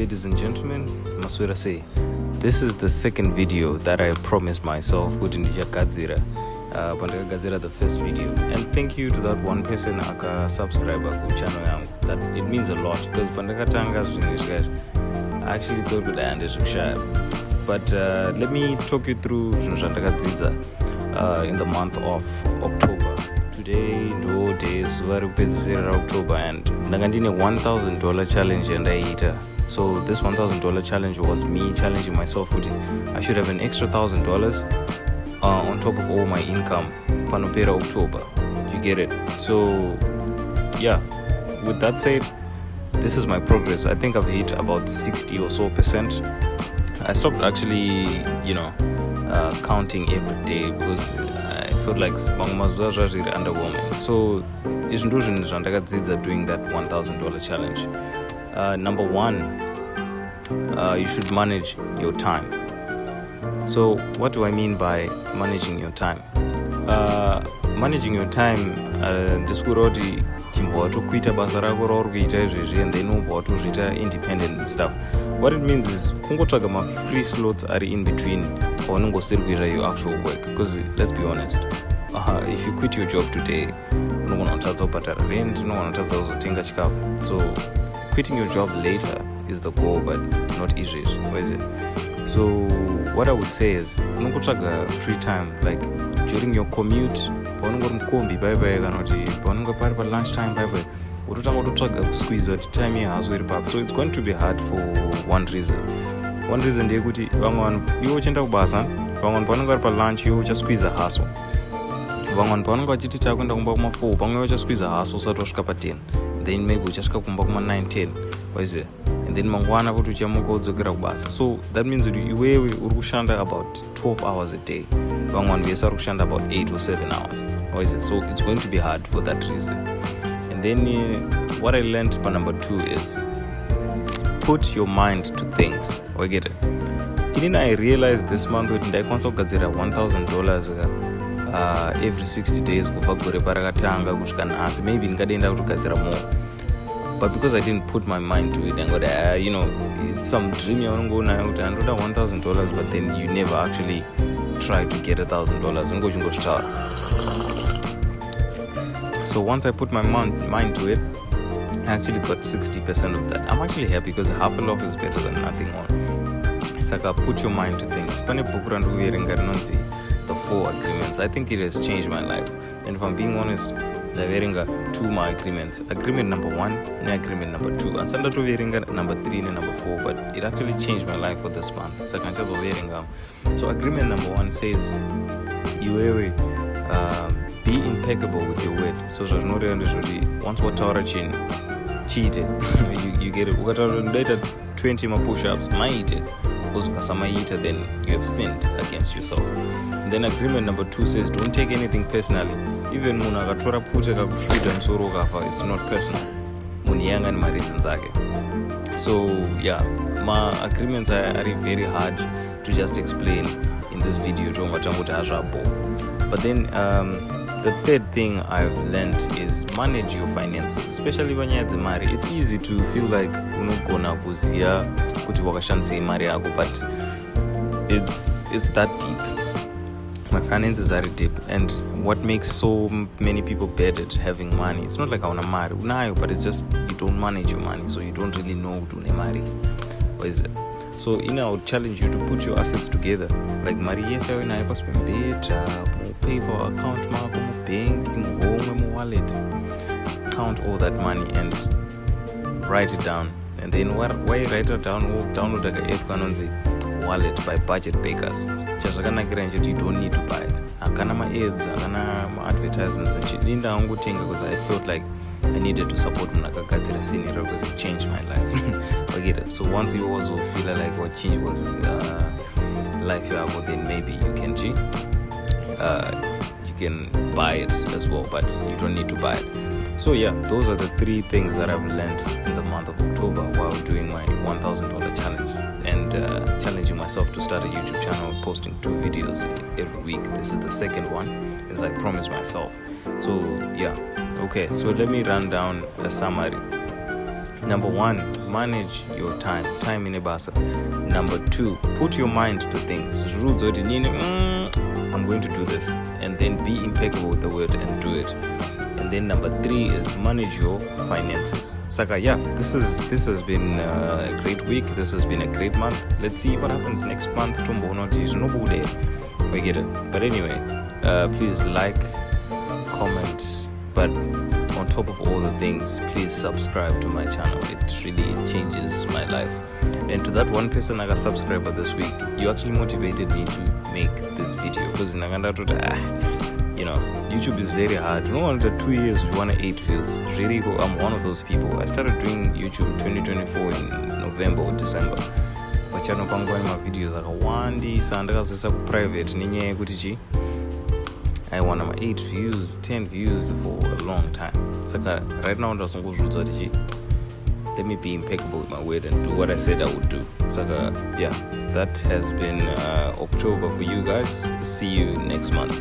ladies and gentlemen, maswera sei. This is the second video that I promised myself kuti ndichagadzira pandakagadzira the first video, and thank you to that one person akasubscribe kuchannel yangu. That it means a lot because pandakatanga zvinhu izvi I actually thought kuti andezvikushaya, but let me talk you through zvinhu zvandakadzidza in the month of October. Today ndo day zuva rekupedzisira raOctober, and ndanga ndine $1,000 challenge yandaiita. So this $1,000 challenge was me challenging myself kuti I should have an extra $1,000 on top of all my income panopera October. You get it? So yeah, with that said, this is my progress. I think I've hit about 60 or so percent. I stopped actually, counting every day because I felt like mazuva zvazviri underwhelming. So izvi ndo zvinhu zvandakadzidza doing that $1,000 challenge. Number one, you should manage your time. So what do I mean by managing your time? Managing your time ndisikuda kuti chimbwa watokuita basa rako rauri kuita izvezvi and then ubva watozviita independent and stuff. What it means is kungotsvaga ma-free slots ari in between paunongosiri kuita your actual work, because let's be honest, if you quit your job today unogona kutadza kubhadhara rent, unogona kutadza kuzotenga chikafu. So quitting your job later is the goal, but not izvezvi. What is it? So what I would say is unongotsvaga free time, like during your commute, paunongori mukombi bye kana kuti paunonga pari pa lunch time bye utotanga kutotsvaga kusqueeze kuti time yehaso iri papo. So it's going to be hard for one reason ndeyekuti vamwe vanhu iwe uchienda kubasa, vamwe vanhu pavanonga vari palunch iwe uchasqueeze haso, vamwe vanhu pavanonga vachiti takuenda kumba kuma4 pamwe uchasqueeze haso usati wasvika pa10, then maybe uchasvika kumba kuma9-10 waize, and then mangwana kuti uchamuka udzokera kubasa. So that means kuti iwewe uri kushanda about 12 hours a day, vamwe vanhu vese vari kushanda about 8 or 7 hours waize. So it's going to be hard for that reason. And then what I learned by number 2 is put your mind to things. I get it. I realized this month kuti ndaikwanisa kugadzira $1,000 every 60 days kubva gore parakatanga kusvika nhasi. Maybe ndingadenda kutogadzira more, but because I didn't put my mind to it, and got it's some dream yaunongoonayo kuti andoda $1,000, but then you never actually try to get $1,000 ungochingozvitaura. So once I put my mind to it, I actually got 60% of that. I'm actually happy because half a loaf is better than nothing on. Saka, put your mind to things. Pane book randuverenga rinonzi The 4 Agreements. I think it has changed my life. And if I'm being honest, ndaverenga 2 my agreements. Agreement number 1 and agreement number 2. And sandatoverenga number 3 and number 4, but it actually changed my life for this month. Saka nchazoverenga. So agreement number 1 says, iwewe be impeccable with your word. So zvazinoreva ndezvoti once wataura chinhu chiite. You get it. Ukataura ndaita 20 ma-push-ups maite, because ukasamaita then you have sinned against yourself. And then agreement number 2 says don't take anything personally. Even munhu akatora pfuta kakusvuta musoro ukafa, it's not personal. Munhu yanga ane ma-reasons ake. So yeah, ma-agreements are very hard to just explain in this video tongatangoti hazvabo. But then the third thing I've learned is manage your finances, especially panyaya dzemari. It's easy to feel like unogona kuziya kuti wakashandisa mari yako, but it's that deep. My finances are deep, and what makes so many people bad at having money, it's not like hauna mari, unayo, but it's just you don't manage your money, so you don't really know kuti une mari. What is it? So I would challenge you to put your assets together, like mari yese unayo pasi pembeta, PayPal account mako, bank, home, wallet. Count all that money and write it down. And then why write it down? Download like an app kanonzi wallet by Budget Bakers. Chazvakanakira nje you don't need to buy it. Akana ma ads, akana ma advertisements and shit. Linda angutenga because I felt like I needed to support munakagadzira scenario because it changed my life. I get it. So once you also feel like what changed was life yako, then maybe you can buy it as well, but you don't need to buy it. So yeah, those are the 3 things that I've learned in the month of October while doing my $1,000 challenge and challenging myself to start a YouTube channel, posting 2 videos every week. This is the second one, as I promised myself. So yeah, okay, so let me run down a summary. Number 1, manage your time in a basa. Number 2, put your mind to things. I'm going to do this, and then be impeccable with the word and do it. And then number 3 is manage your finances. Saka, yeah, this has been a great week. This has been a great month. Let's see what happens next month. We get it. But anyway, please like, comment, but on top of all the things, please subscribe to my channel. It really changes my life. And to that one person I got subscriber this week, you actually motivated me to make this video, because YouTube is very hard. Under 2 years you want 8 views. Zviriko, I'm one of those people. I started doing YouTube 2024 in November or December. Pachano pangwani ma videos akawandisa ndakazoisa ku private nenyaya yekuti chi I want my 8 views, 10 views for a long time. Saka right now ndasunguzvudza kuti chi let me be impeccable with my word and do what I said I would do. Saka, yeah, that has been October for you guys. See you next month.